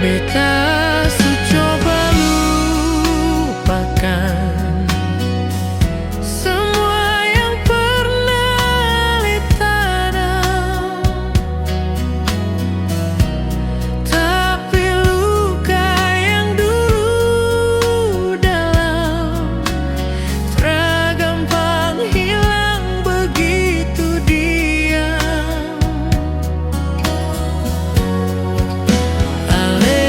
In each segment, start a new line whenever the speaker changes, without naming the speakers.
Beta su coba lupakan semua yang pernah beta tanam, tapi luka yang dulu dalam tak gampang hilang begitu diam. Ale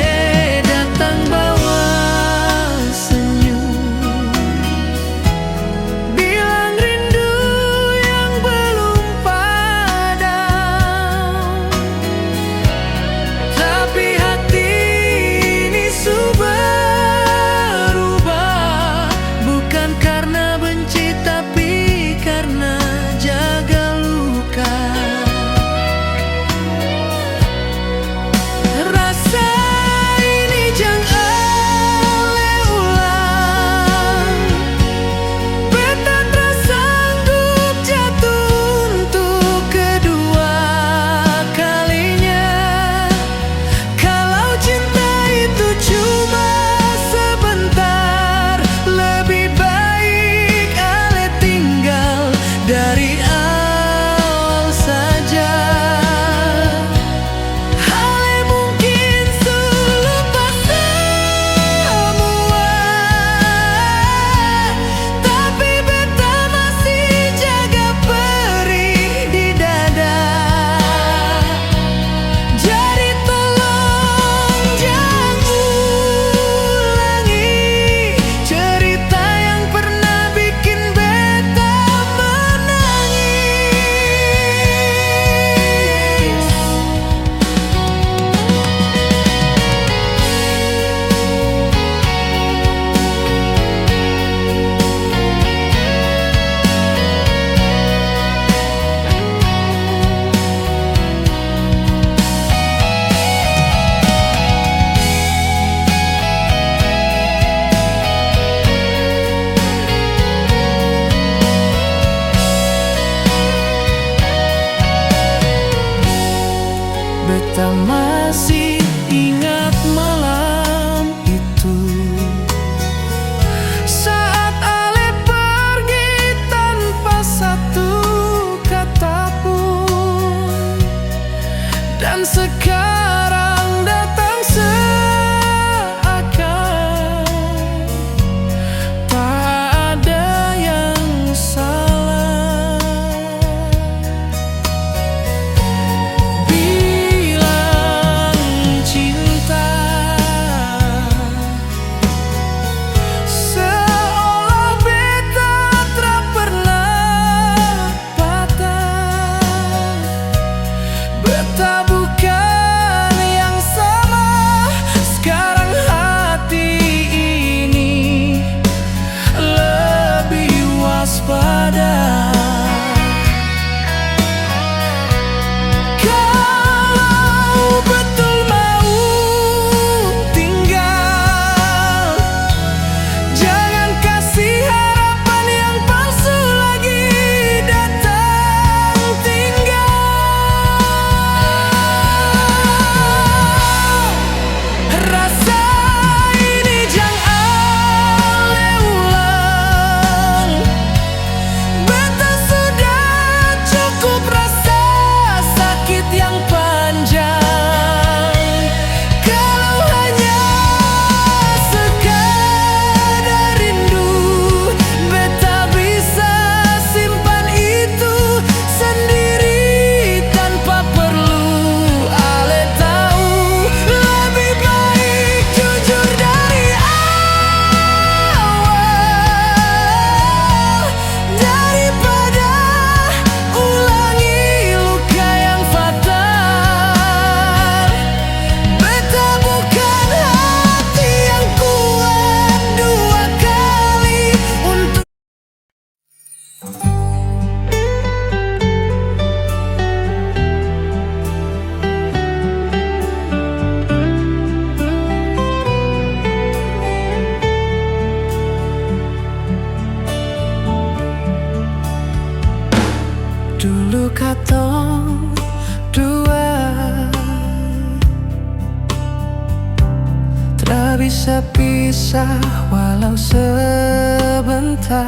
bisa pisah walau sebentar.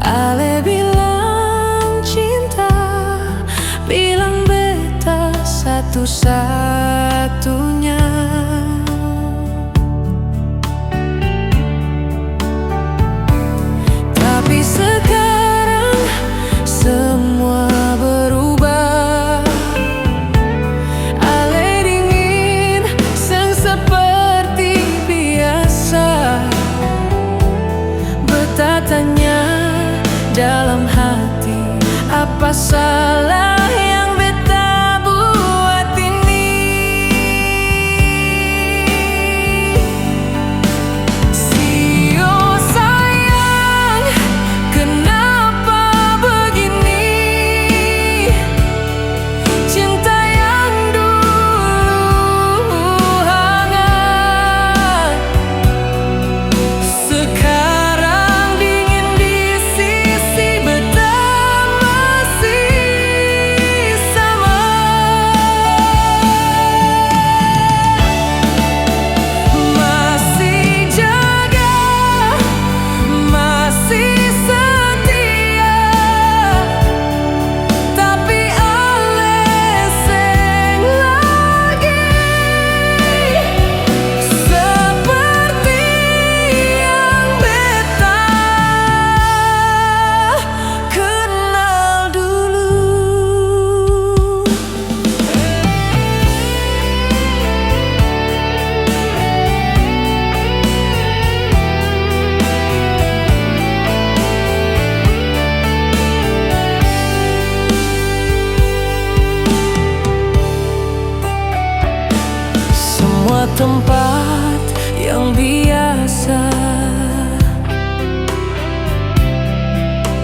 Ale bilang cinta, bilang beta satu-satunya. Tapi sekarang semua berubah. Ale dingin sang seperti biasa. Beta tanya dalam hati, apa salah yang beta buat ini? Sio sayang, kenapa begini? Cinta yang dulu hangat, sekarang dingin di sisi. Beta masih sama, masih jaga, masih setia. Tapi ale seng lagi seperti yang beta kenal dulu. Semua tempat yang biasa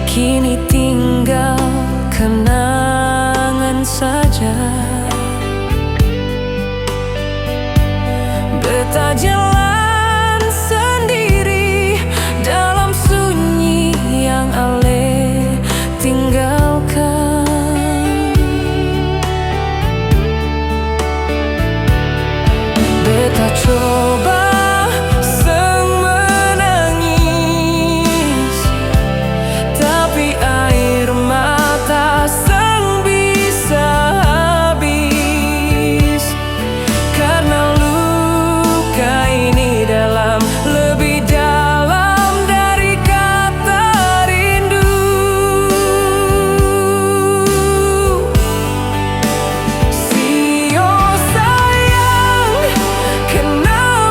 kini tinggal kenangan saja. Beta jalan sendiri dalam sunyi yang ale tinggalkan. Beta coba seng menangis, tapi air mata seng bisa habis. Karena luka ini dalam, lebih dalam dari kata rindu. Sio sayang, kenapa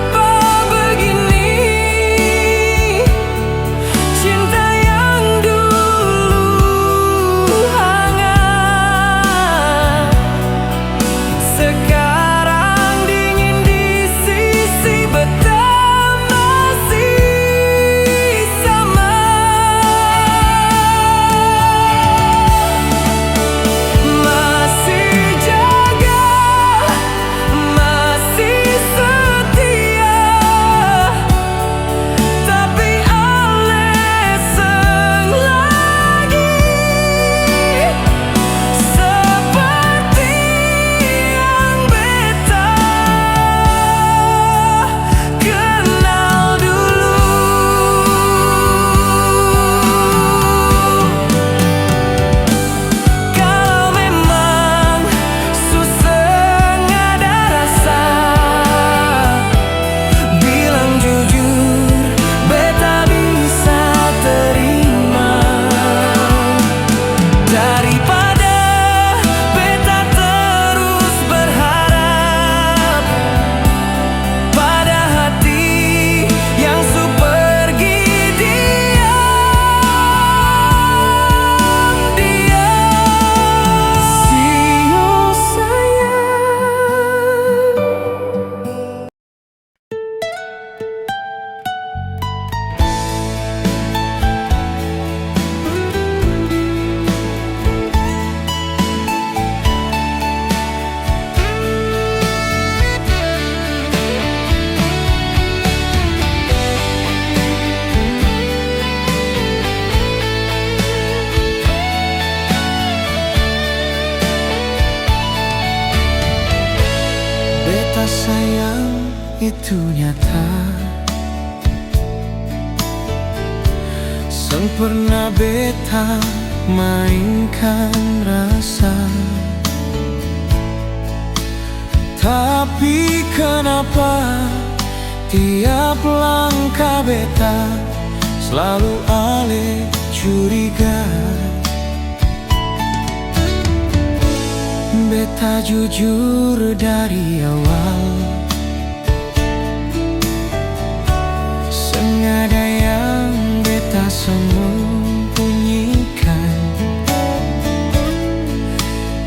sayang itu nyata, sempurna beta mainkan rasa. Tapi kenapa tiap langkah beta selalu ale curiga? Beta jujur dari awal, sengaja yang beta sembunyikan.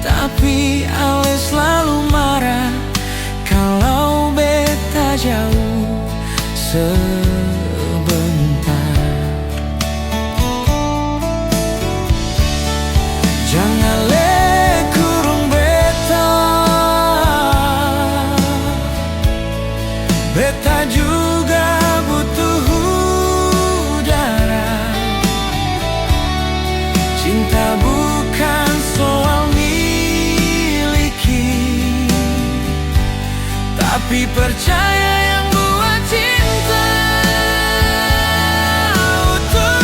Tapi ale selalu marah kalau beta jauh sebentar. Jangan kurung beta, beta juga butuh udara. Cinta bukan soal miliki, tapi percaya yang buat cinta utuh.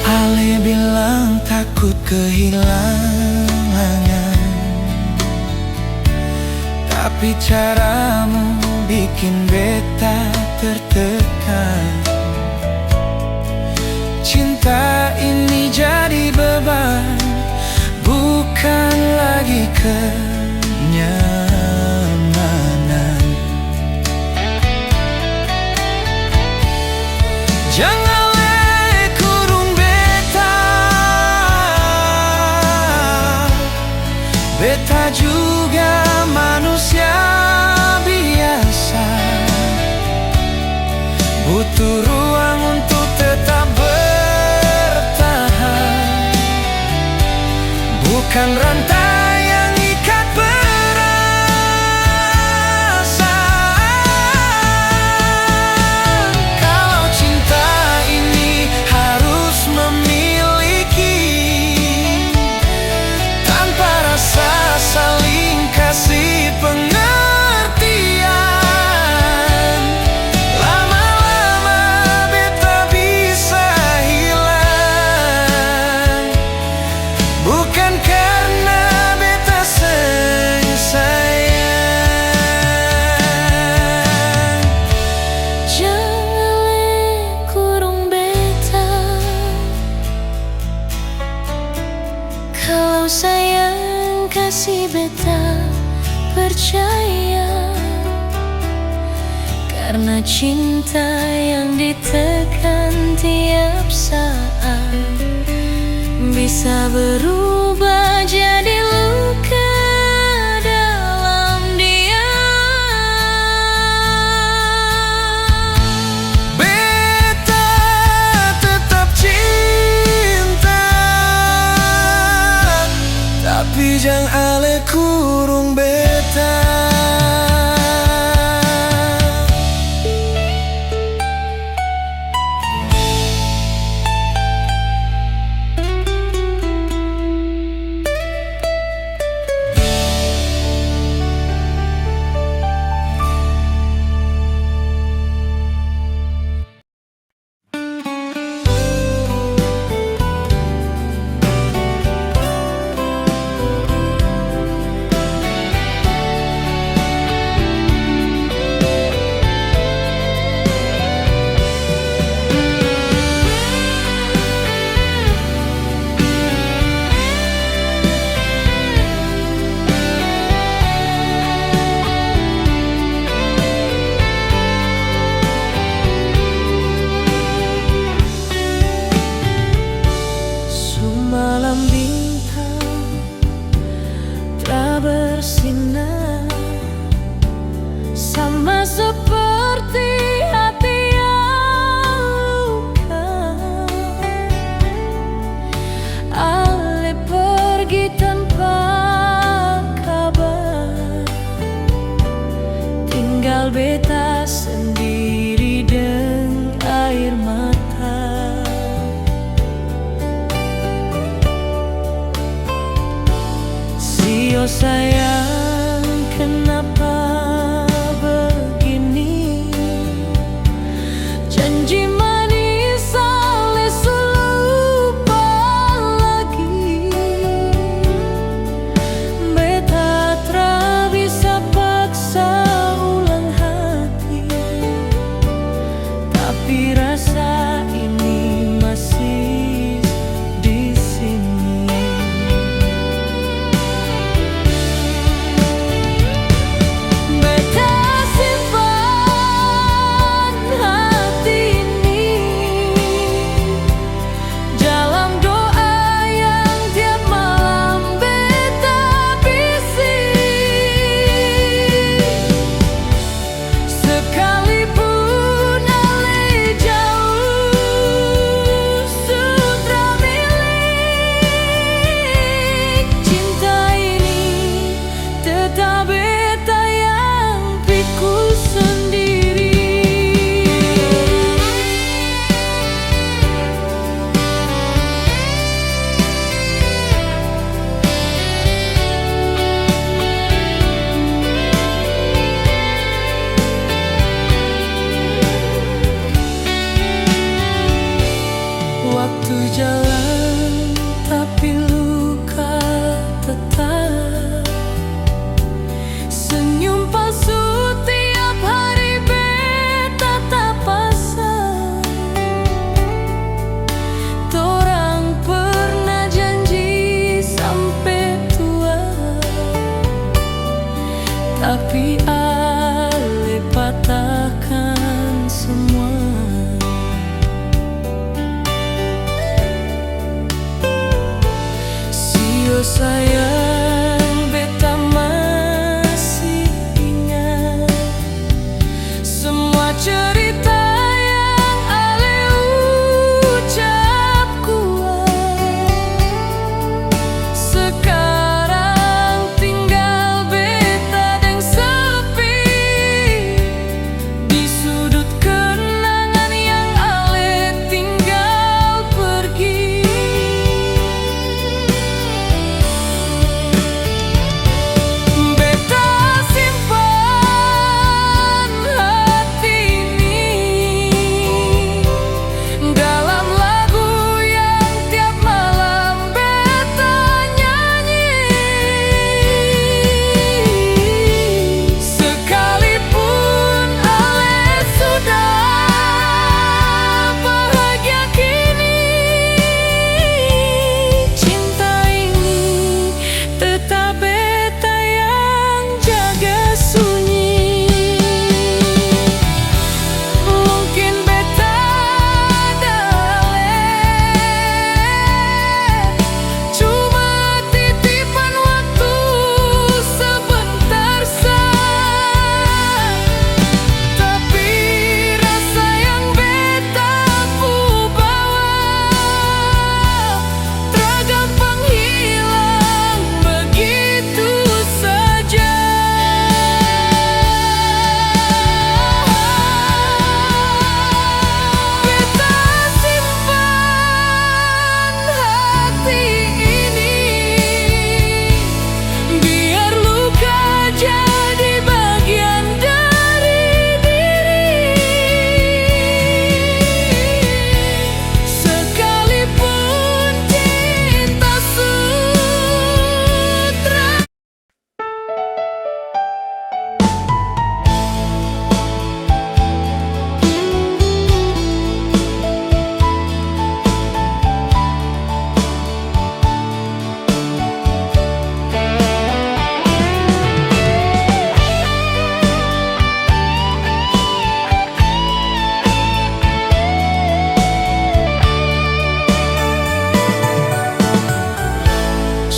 Ale bilang takut kehilangan, tapi caramu bikin beta tertekan. Cinta ini jadi beban, bukan lagi kenyamanan. Jangan beta juga manusia biasa, butuh ruang untuk tetap bertahan, bukan rantai yang ikat perasaan. Kalau cinta ini harus memiliki tanpa rasa saling kasih pengertian, lama-lama beta bisa hilang, bukan karena beta sayang.
Jangan kurung beta, kalau sayang kasih beta percaya, karena cinta yang ditekan tiap saat bisa berubah jadi luka dalam diam.
Beta tetap cinta, tapi jangan ale kurung beta.
bersinar, sama seperti hati
tinggal beta sendiri dengan air mata. Sio sayang, kenapa begini? Janji manis alis lupa lagi. Beta tra bisa paksa ulang hati, tapi rasa ini masih di sini. Beta simpan hati ini dalam doa yang tiap malam beta bisi. Sekalipun ale jauh sutra milik, cinta ini tetap beta yang pikul sendiri. Waktu jalan tapi luka tetap. Senyum palsu tiap hari beta tak pasang. Torang pernah janji sampai tua, tapi ale patahkan semua. Sio sayang, beta masih ingat semua cerita yang ale ucap kuat. Sekarang tinggal beta deng sepi di sudut kenangan yang ale tinggal pergi. Beta simpan hati ini dalam lagu yang tiap malam beta nyanyi. Sekalipun ale sudah bahagia kini, cinta ini tetap beta yang jaga sunyi. Mungkin beta dale cuma titipan waktu sebentar saja, tapi rasa yang beta pu bawa tergampang hilang begitu saja. Beta simpan hati ini biar luka jadi bagian dari diri. Sekalipun cinta sutra.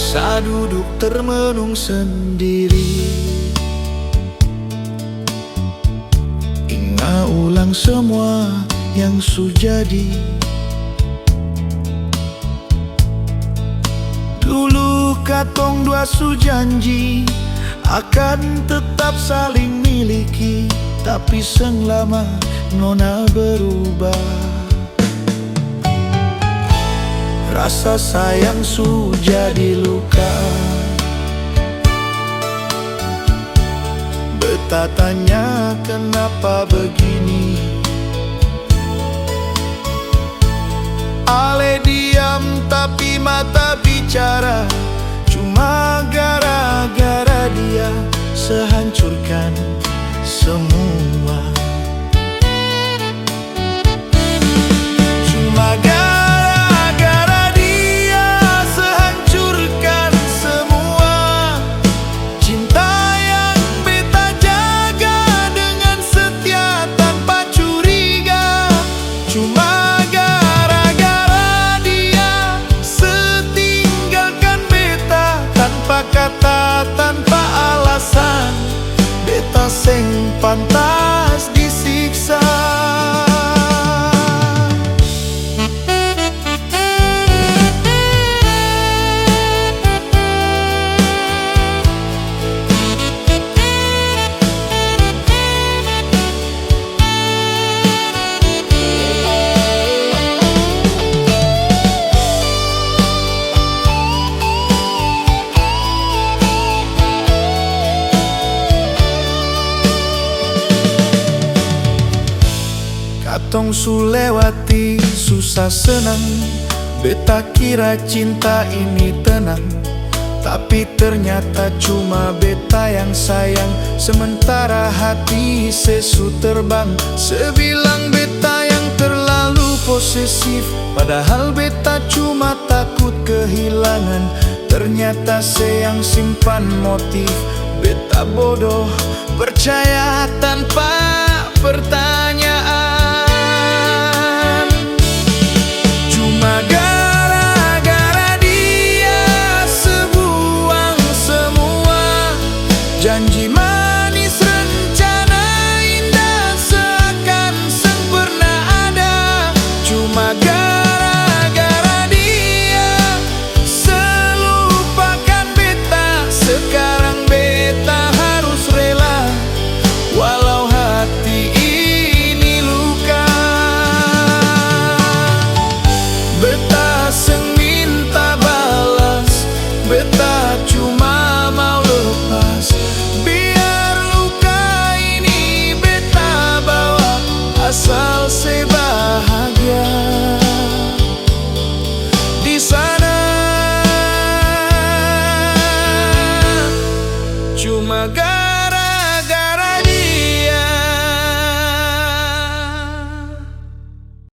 Saat duduk termenung sendiri, ingat ulang semua yang sujadi. Dulu katong dua su janji akan tetap saling miliki. tapi selama nona berubah. Rasa sayang su jadi luka. Beta tanya kenapa begini. Ale diam tapi mata bicara. Cuma gara-gara dia sehancurkan semua. Cuma gara-gara dia sehancurkan semua. Cinta yang beta jaga dengan setia tanpa curiga. Cuma gara-gara dia setinggalkan beta tanpa kata, tanpa alasan. Beta seng pantas disiksa. Katong su lewati susah senang. Beta kira cinta ini tenang, tapi ternyata cuma beta yang sayang. Sementara hati sesu terbang. Sebilang beta yang terlalu posesif, padahal beta cuma takut kehilangan. Ternyata saya yang simpan motif. Beta bodoh, percaya tanpa